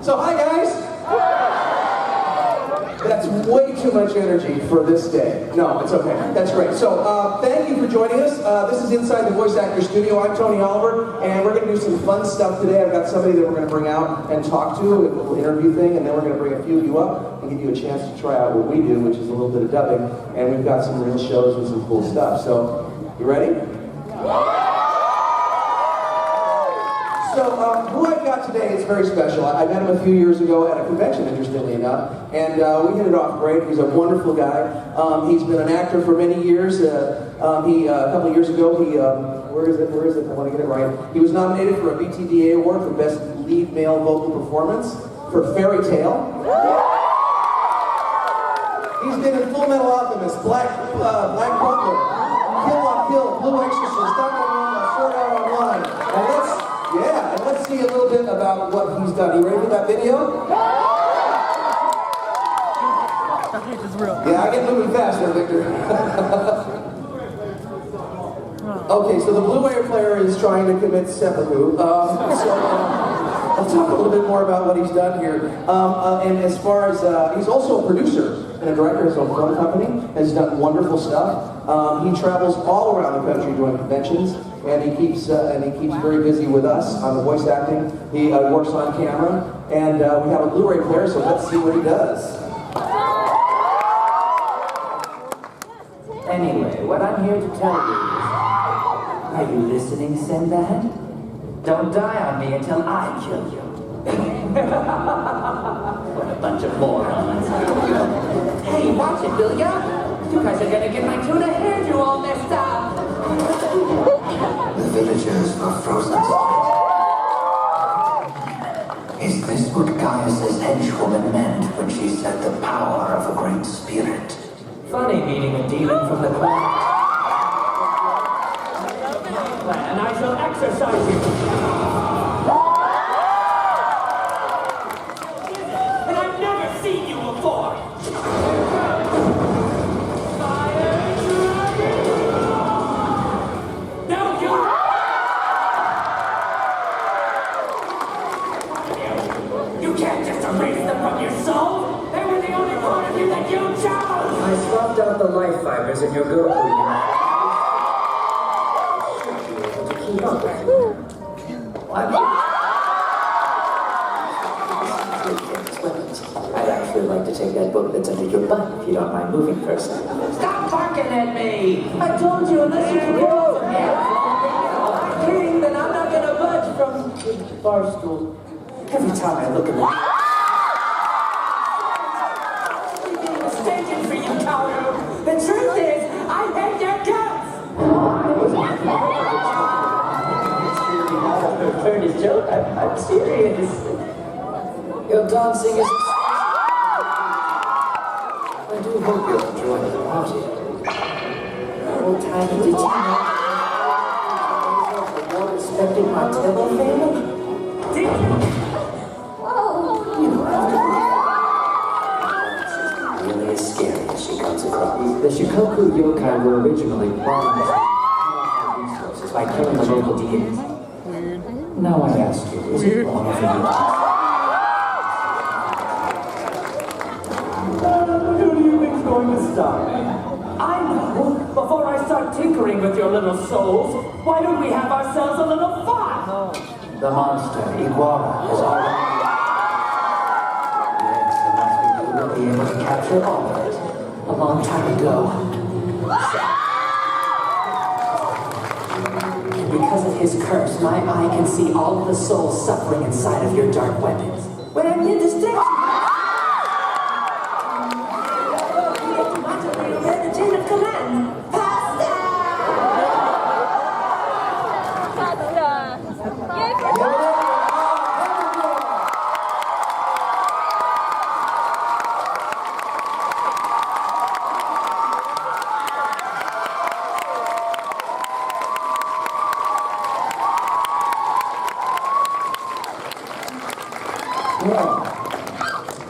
So hi guys! That's way too much energy for this day. No, it's okay. That's great. So thank you for joining us. This is Inside the Voice Actor Studio. I'm Tony Oliver, and we're going to do some fun stuff today. I've got somebody that we're going to bring out and talk to, a little interview thing, and then we're going to bring a few of you up and give you a chance to try out what we do, which is a little bit of dubbing, and we've got some real shows and some cool stuff. So, you ready? So, who I've got today is very special. I met him a few years ago at a convention, interestingly enough, and we hit it off great. He's a wonderful guy. He's been an actor for many years. A couple of years ago, where is it? I want to get it right. He was nominated for a BTDA award for Best Lead Male Vocal Performance for Fairy Tale. He's been in Fullmetal Alchemist, Black Butler, Kill on Kill, Blue Exorcist, Danganronpa, Sword Art Online. And let's see a little bit about what he's done. You ready for that video? Yeah, I get moving fast there, Victor. Okay, so the blue wire player is trying to commit seppuku. I'll talk a little bit more about what he's done here. And as far as, he's also a producer and a director of his own film company, has done wonderful stuff. He travels all around the country doing conventions, and he keeps very busy with us on the voice acting. He works on camera, and we have a Blu-ray player, so let's see what he does. Anyway, what I'm here to tell you is, are you listening, Sinbad? Don't die on me until I kill you. What a bunch of morons. Hey, watch it, will ya? You guys are gonna get my tuna hairdo all messed up. The villagers are frozen. Is this what Gaius's henchwoman meant when she said the power of a great spirit? Funny meeting a demon from the clan. And I shall exercise you. And I've never seen you before. You can't just erase them from your soul. They were the only part of you that you chose. I swapped out the life fibers in your Goku unit. Keep up with you. I'd actually like to take that book that's under your butt if you don't mind moving for a second. Stop barking at me! I told you unless you can go from here. I'm kidding, then I'm not gonna budge from the bar stool. Every time I look at the mistaken for you, Hikaru. The truth is, I hate your guts! Heard his joke. I'm serious. Your dancing is... I do hope you'll enjoy the party. Old tiny, did you know the more respected Martello family? Did you? Oh, you know, she's really as scary as she comes across. The Shikoku yokai were originally promised resources by killing the local deities. Now I ask you, is it wrong for you? Who do you think's going to stop me? I know! Before I start tinkering with your little souls, why don't we have ourselves a little fun? No. The monster, Iguara, has already... Yes, and once we do, we'll be able to capture all of it. A long time ago. Because of his curse, my eye can see all of the souls suffering inside of your dark weapons. When I'm in this deck, you automatically obey the chain of command. Pasta! Well,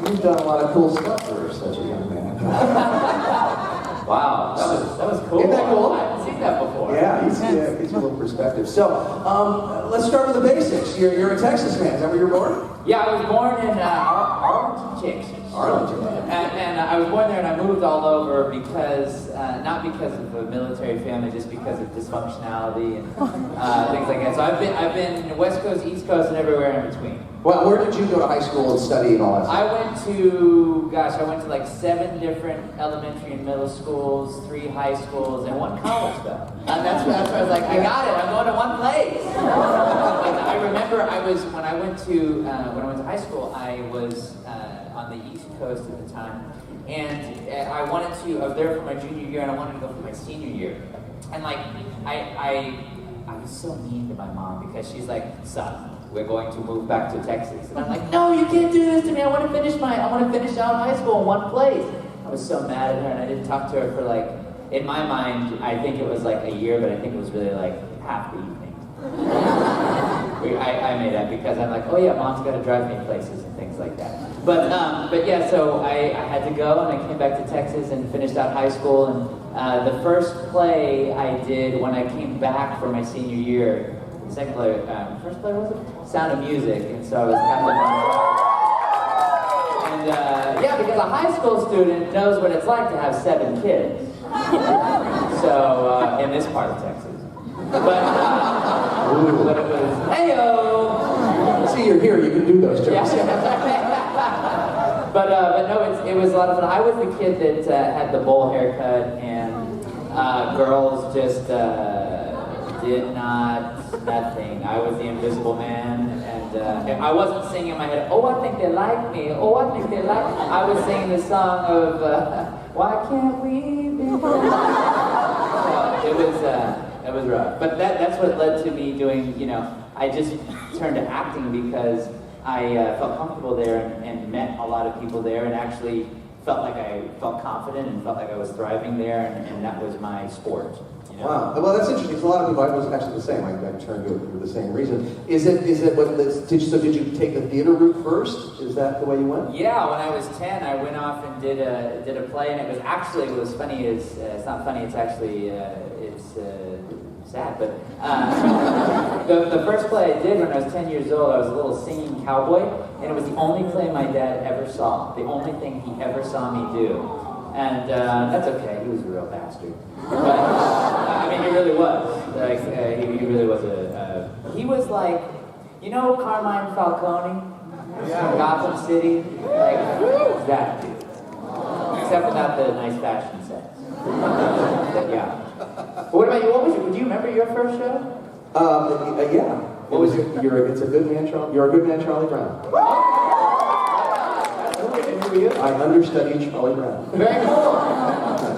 you've done a lot of cool stuff for such a young man. Wow, that was cool. Isn't that cool? See, that before. Yeah, gives you a little perspective. So, let's start with the basics. You're a Texas man. Is that where you were born? Yeah, I was born in Arlington, Texas. Arlington. And I was born there, and I moved all over because, not because of a military family, just because of dysfunctionality and things like that. So I've been West Coast, East Coast, and everywhere in between. Well, where did you go to high school and study and all that stuff? I went to like 7 different elementary and middle schools, 3 high schools, and 1 college though. And that's where I was like, I got it. I'm going to one place. I remember when I went to high school, I was on the East Coast at the time, and I was there for my junior year, and I wanted to go for my senior year. And like I was so mean to my mom because she's like, son, we're going to move back to Texas. And I'm like, no, you can't do this to me. I want to finish out high school in one place. I was so mad at her, and I didn't talk to her for like, in my mind, I think it was like a year, but I think it was really like half the evening. I made that because I'm like, oh yeah, mom's got to drive me places and things like that. But yeah, so I had to go, and I came back to Texas and finished out high school. And the first play I did when I came back for my senior year, second play, first play was it? Sound of Music, and so I was kind of and yeah, because a high school student knows what it's like to have 7 kids. So in this part of Texas, but it was heyo. See, you're here. You can do those jokes. But no, it was a lot of fun. I was the kid that had the bowl haircut, and girls just did nothing. I was the invisible man, and I wasn't singing in my head, oh, I think they like me, oh, I think they like me. I was singing the song of, why can't we be friends? It was rough. But that's what led to me doing, I just turned to acting because I felt comfortable there and met a lot of people there, and actually felt like I felt confident and felt like I was thriving there, and that was my sport. Wow. Well, that's interesting. Because a lot of people, I was actually the same. I turned to it for the same reason. Did you take the theater route first? Is that the way you went? Yeah. When I was 10, I went off and did a play, and what was funny is it's not funny. It's actually it's sad. But the first play I did when I was 10 years old, I was a little singing cowboy, and it was the only play my dad ever saw. The only thing he ever saw me do. And that's okay. He was a real bastard. But I mean, he really was. Like he really was he was like, Carmine Falcone from Gotham City. Like that dude. Except without the nice fashion sense. Yeah. But what about you? Do you remember your first show? Yeah. What was It's a good man, Charlie. You're a good man, Charlie Brown. I understudied Charlie Brown. Very cool.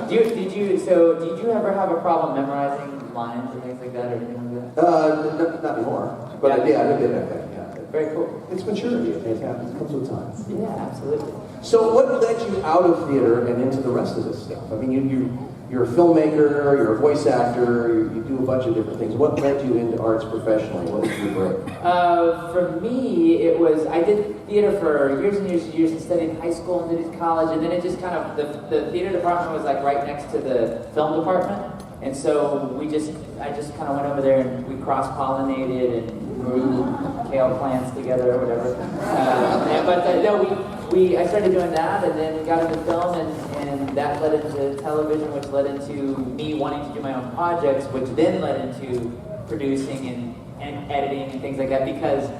Did you ever have a problem memorizing lines and things like that, or anything like that? Not anymore. But I did. Yeah. Very cool. It's maturity. It happens. It comes with time. Yeah, absolutely. So, what led you out of theater and into the rest of this stuff? I mean, you're a filmmaker, you're a voice actor, you do a bunch of different things. What led you into arts professionally? What was your break? For me, it was, I did theater for years and years and years, and studied in high school and did college, and then it just kind of, the theater department was like right next to the film department, and so I just kind of went over there and we cross-pollinated and grew kale plants together or whatever. I started doing that, and then got into film, and that led into television, which led into me wanting to do my own projects, which then led into producing and editing and things like that, because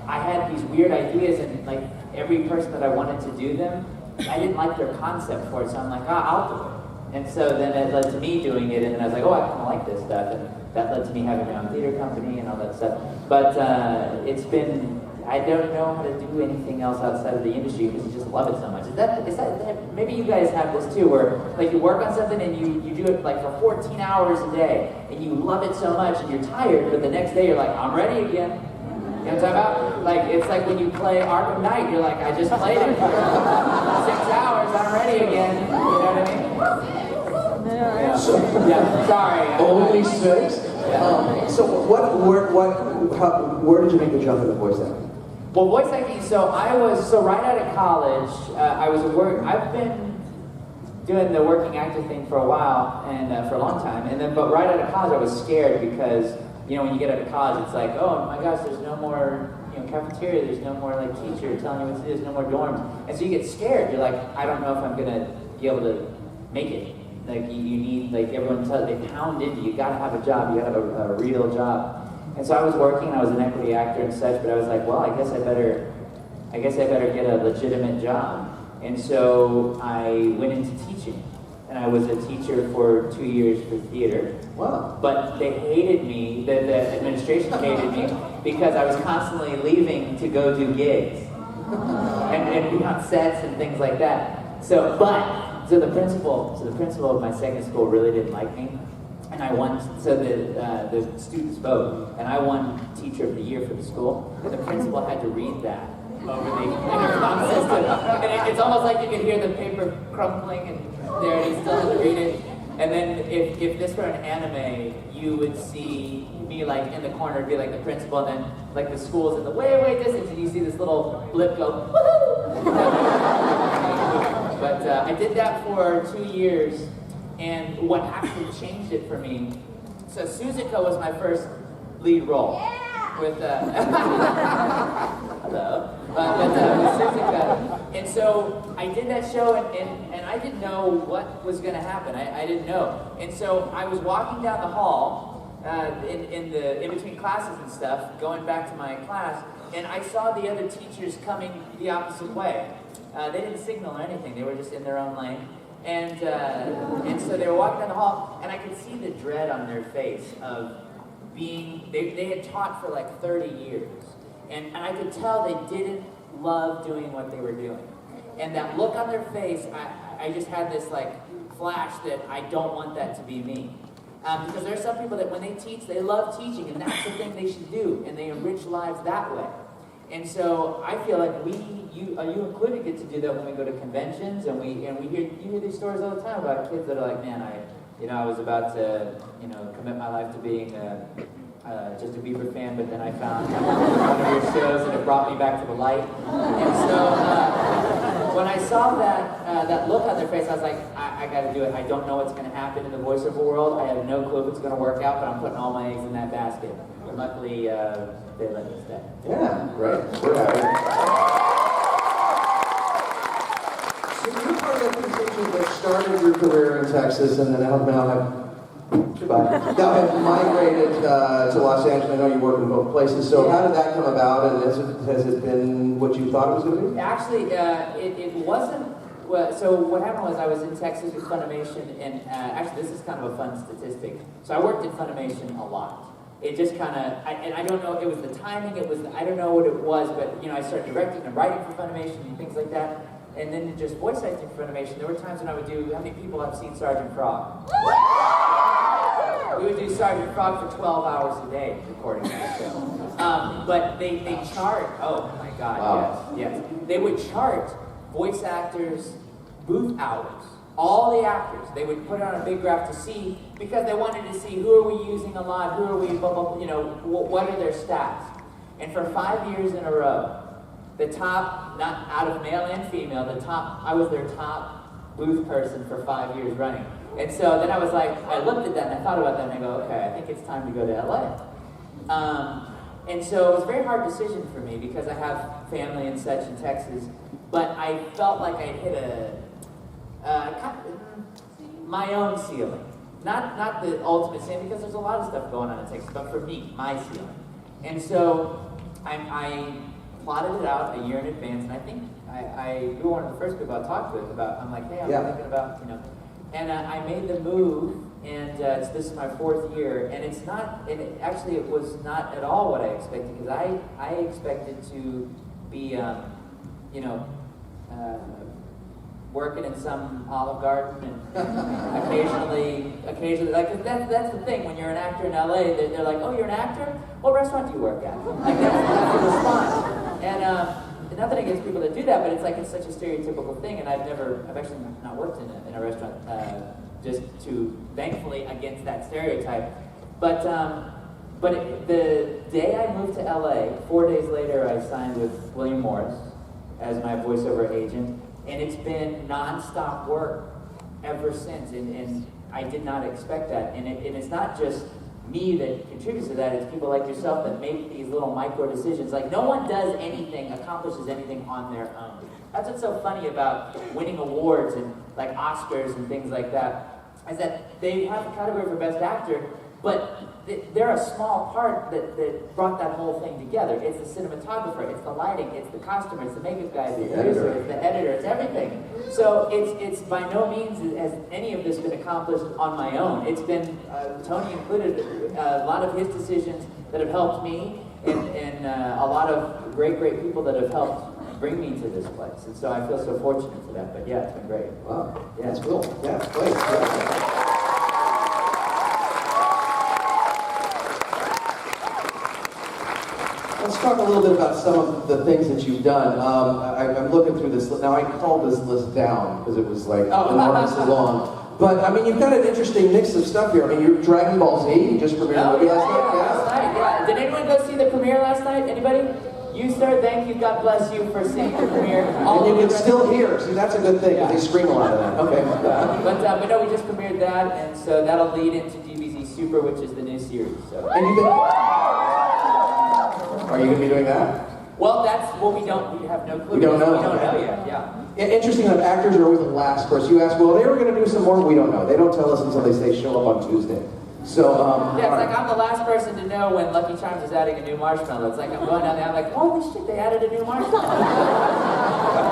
I had these weird ideas, and like every person that I wanted to do them, I didn't like their concept for it, so I'm like, I'll do it. And so then it led to me doing it, and then I was like, I kind of like this stuff, and that led to me having my own theater company and all that stuff. But I don't know how to do anything else outside of the industry because you just love it so much. Is that maybe you guys have this too, where like you work on something and you do it like for 14 hours a day, and you love it so much and you're tired, but the next day you're like, I'm ready again. You know what I'm talking about? Like, it's like when you play Arkham Knight, you're like, I just played it for 6 hours, I'm ready again. You know what I mean? Yeah, sorry. Only 6? So where did you make the jump into voice acting? Well, voice acting, so right out of college, I've been doing the working actor thing for a while and for a long time, and then but right out of college I was scared because when you get out of college it's like, oh my gosh, there's no more cafeteria, there's no more like teacher telling you what to do, there's no more dorms, and so you get scared. You're like, I don't know if I'm gonna be able to make it. Like you need, like everyone tells, they pound into you, gotta have a job, you gotta have a real job. And so I was working, I was an equity actor and such, but I was like, well, I guess I better get a legitimate job. And so I went into teaching, and I was a teacher for 2 years for theater. Wow. But they hated me, the administration hated me, because I was constantly leaving to go do gigs and be on sets and things like that. So the principal of my second school really didn't like me, and I won. So the students vote, and I won Teacher of the Year for the school. And the principal had to read that over the intercom system, and it's almost like you can hear the paper crumpling, and there he still had to read it. And then if this were an anime, you would see me like in the corner, be like the principal, and then like the school's in the way distance, and you see this little blip go, woohoo! But I did that for 2 years, and what actually changed it for me, so Suzuka was my first lead role. With hello. With Suzuka. And so I did that show, and I didn't know what was going to happen. I didn't know. And so I was walking down the hall in between classes and stuff, going back to my class, and I saw the other teachers coming the opposite way. They didn't signal or anything. They were just in their own lane. And so they were walking down the hall, and I could see the dread on their face of being, they had taught for like 30 years. And I could tell they didn't love doing what they were doing. And that look on their face, I just had this like flash that I don't want that to be me. Because there are some people that when they teach, they love teaching, and that's the thing they should do, and they enrich lives that way. And so I feel like you included, get to do that when we go to conventions, and you hear these stories all the time about kids that are like, man, I was about to commit my life to being just a Bieber fan, but then I found one of your shows and it brought me back to the light. And so when I saw that look on their face, I was like, I got to do it. I don't know what's going to happen in the voiceover world. I have no clue if it's going to work out, but I'm putting all my eggs in that basket. But luckily, they let me stay. Yeah, right. We're happy. So you're part of that contingent that started your career in Texas and then now have migrated to Los Angeles. I know you work in both places. So how did that come about, and has it been what you thought it was going to be? Actually, it wasn't. So what happened was I was in Texas with Funimation, and actually this is kind of a fun statistic. So I worked in Funimation a lot. It just kind of, and I don't know, it was the timing, I don't know what it was, but I started directing and writing for Funimation and things like that. And then just voice acting for Funimation, there were times when I would do, how many people have seen Sergeant Frog? We would do Sergeant Frog for 12 hours a day recording that show. But they chart, oh my God, wow. Yes. They would chart voice actors' booth hours. All the actors, they would put it on a big graph to see, because they wanted to see who are we using a lot, who are we, what are their stats. And for 5 years in a row, the top, not out of male and female, I was their top booth person for 5 years running. And so then I was like, I looked at that and I thought about that and I go, okay, I think it's time to go to LA. And so it was a very hard decision for me because I have family and such in Texas, but I felt like I hit my own ceiling. Not the ultimate ceiling, because there's a lot of stuff going on in Texas, but for me, my ceiling. And so I plotted it out a year in advance, and I think you were one of the first people I talked with about, I'm like, hey, I'm thinking about, and I made the move, and this is my 4th year, and it was not at all what I expected, because I expected to be, working in some Olive Garden, and occasionally, like, that's the thing, when you're an actor in LA, they're like, oh, you're an actor? What restaurant do you work at? Like, that's the response. And nothing against people that do that, but it's like, it's such a stereotypical thing, and I've actually not worked in a restaurant, just to, thankfully, against that stereotype. But the day I moved to LA, 4 days later, I signed with William Morris as my voiceover agent, and it's been non-stop work ever since, and I did not expect that. And it's not just me that contributes to that, it's people like yourself that make these little micro decisions. Like, no one does anything, accomplishes anything on their own. That's what's so funny about winning awards and like Oscars and things like that, is that they have a category for Best Actor, but they're a small part that brought that whole thing together. It's the cinematographer, it's the lighting, it's the costumer, it's the makeup guy, the producer, it's the editor, it's everything. So it's by no means has any of this been accomplished on my own. It's been, Tony included, a lot of his decisions that have helped me, and a lot of great people that have helped bring me to this place. And so I feel so fortunate for that. But yeah, it's been great. Wow, yeah, it's cool. Yeah, it's great. Yeah. Let's talk a little bit about some of the things that you've done. I'm looking through this. Now, I called this list down because it was like enormously long. But I mean, you've got an interesting mix of stuff here. I mean, you're Dragon Ball Z. You just premiered movie last night. Last night, yeah. Did anyone go see the premiere last night? Anybody? You, sir, thank you. God bless you for seeing the premiere. And you can still hear. See, that's a good thing, because they scream a lot of that. Okay. But no, we just premiered that, and so that'll lead into DBZ Super, which is the new series. So. And you've been... Are you going to be doing that? Well, that's what we have no clue. We don't know. We don't know yet, yeah. Interesting that actors are always the last person. You ask, well, they were going to do some more. We don't know. They don't tell us until they say show up on Tuesday. So, yeah, it's like I'm the last person to know when Lucky Charms is adding a new marshmallow. It's like I'm going down there, I'm like, holy shit, they added a new marshmallow.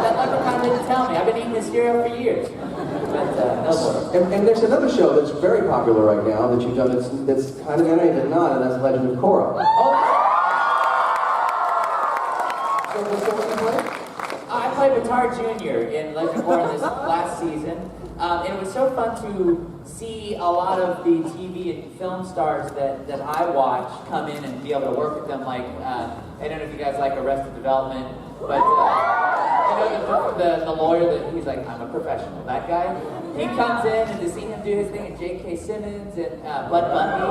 That leprechaun didn't tell me. I've been eating this cereal for years. But, no more. And there's another show that's very popular right now that you've done that's kind of anime but not, and that's Legend of Korra. I played Guitar Jr. in Legend of Korra this last season. And it was so fun to see a lot of the TV and film stars that I watch come in and be able to work with them. Like, I don't know if you guys like Arrested Development, but you know the lawyer that he's like, I'm a professional. That guy, he comes in, and to see him do his thing, and J.K. Simmons and Bud Bundy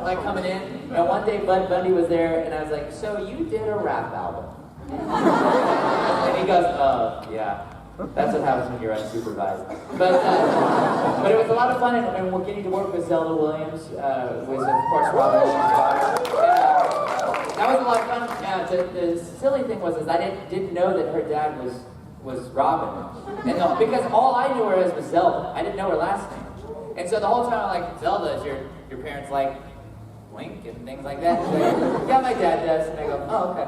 like coming in. And one day Bud Bundy was there, and I was like, so you did a rap album? And he goes, yeah. That's what happens when you're unsupervised. But it was a lot of fun, and we're getting to work with Zelda Williams, was of course Robin Williams' daughter. That was a lot of fun. The silly thing was I didn't know that her dad was Robin, and because all I knew her as was Zelda. I didn't know her last name, and so the whole time I'm like, Zelda, is your parents like Link and things like that? And like, yeah, my dad does. And I go, oh, okay.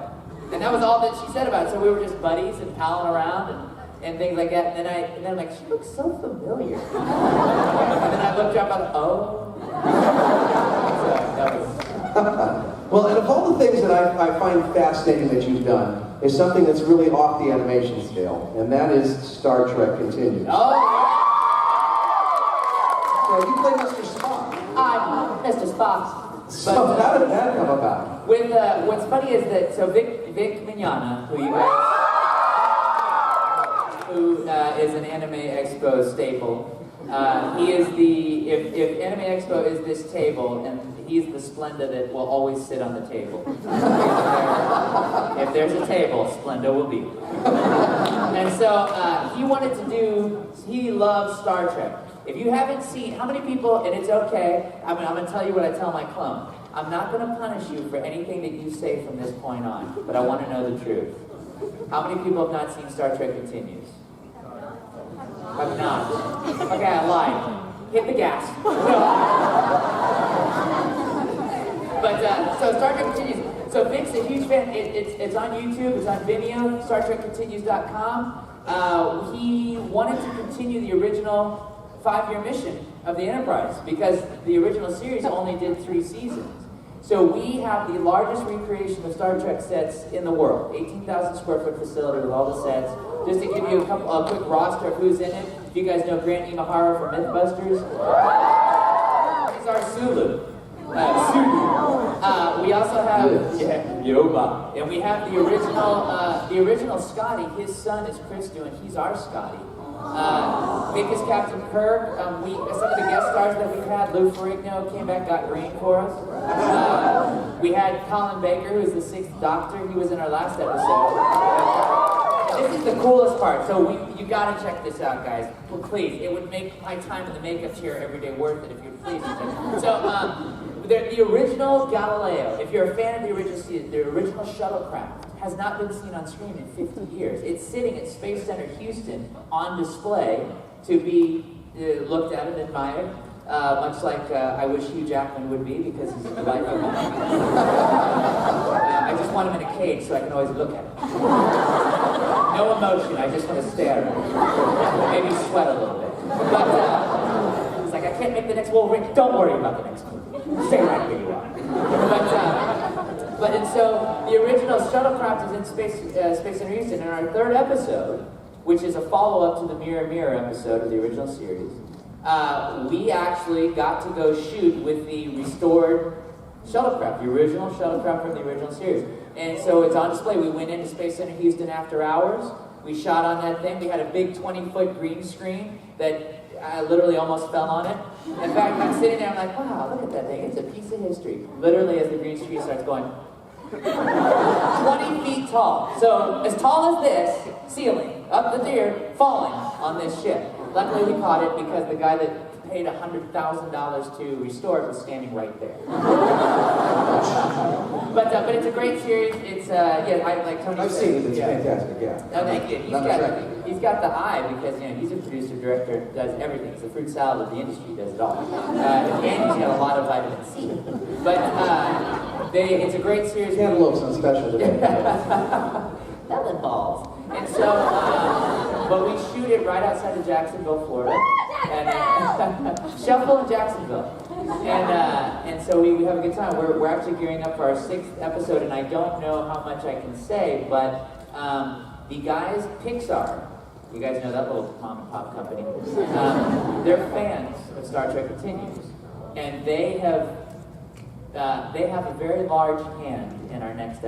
And that was all that she said about it. So we were just buddies and palling around and things like that. And then I'm like, she looks so familiar. And then I looked up, I was like, oh. So that was... Well, and of all the things that I find fascinating that you've done is something that's really off the animation scale, and that is Star Trek Continues. Oh! So you play Mr. Spock. I'm Mr. Spock. So how did that come about? With what's funny is that Vic Mignogna, who you guys, who is an Anime Expo staple, he is if Anime Expo is this table, and he's the Splenda that will always sit on the table. If there's a table, Splenda will be. And so he loves Star Trek. If you haven't seen, how many people, and it's okay, I'm going to tell you what I tell my clone. I'm not going to punish you for anything that you say from this point on, but I want to know the truth. How many people have not seen Star Trek Continues? Have not. Okay, I lied. Hit the gas. But, so Star Trek Continues. So Vic's a huge fan. It's on YouTube, it's on Vimeo, StarTrekContinues.com. He wanted to continue the original 5-year mission of the Enterprise because the original series only did 3 seasons. So we have the largest recreation of Star Trek sets in the world, 18,000 square foot facility with all the sets. Just to give you a quick roster of who's in it, if you guys know Grant Imahara from Mythbusters, he's our Sulu. We also have Yoba, and we have the original Scotty. His son is Christo, and he's our Scotty. Vic is Captain Kirk. Some of the guest stars that we've had, Lou Ferrigno came back, got green for us. We had Colin Baker, who's the 6th Doctor. He was in our last episode. This is the coolest part. So you gotta check this out, guys. Well, please, it would make my time in the makeup chair every day worth it if you'd please. So, the original Galileo, if you're a fan of the original shuttlecraft, has not been seen on screen in 50 years. It's sitting at Space Center Houston on display to be looked at and admired, much like I wish Hugh Jackman would be, because he's a delight of mine. I just want him in a cage so I can always look at him. No emotion, I just want to stare at him. Maybe sweat a little bit. But it's like, I can't make the next Wolverine. Don't worry about the next movie. Stay right where you are. And so the original shuttlecraft is in Space Center Houston. In our third episode, which is a follow-up to the Mirror Mirror episode of the original series, we actually got to go shoot with the restored shuttlecraft, the original shuttlecraft from the original series. And so it's on display. We went into Space Center Houston after hours. We shot on that thing. We had a big 20-foot green screen that I literally almost fell on it. In fact, I'm sitting there, I'm like, wow, look at that thing. It's a piece of history. Literally, as the green screen starts going, 20 feet tall. So, as tall as this, ceiling, up the tier, falling on this ship. Luckily, we caught it because the guy that paid $100,000 to restore it was standing right there. But it's a great series. It's I like Tony. I've seen it. It's fantastic. Yeah. No, thank you. He's got the eye because he's a producer, director, does everything. It's the fruit salad of the industry, does it all. And he's got a lot of vitamin C. But it's a great series. Cantaloupe's on special today. Melon balls. And so, but we shoot it right outside of Jacksonville, Florida. And Shuffle in Jacksonville. And so we have a good time. We're actually gearing up for our 6th episode, and I don't know how much I can say, but the guys, Pixar, you guys know that little mom and pop company, they're fans of Star Trek Continues, and they have a very large hand in our next episode.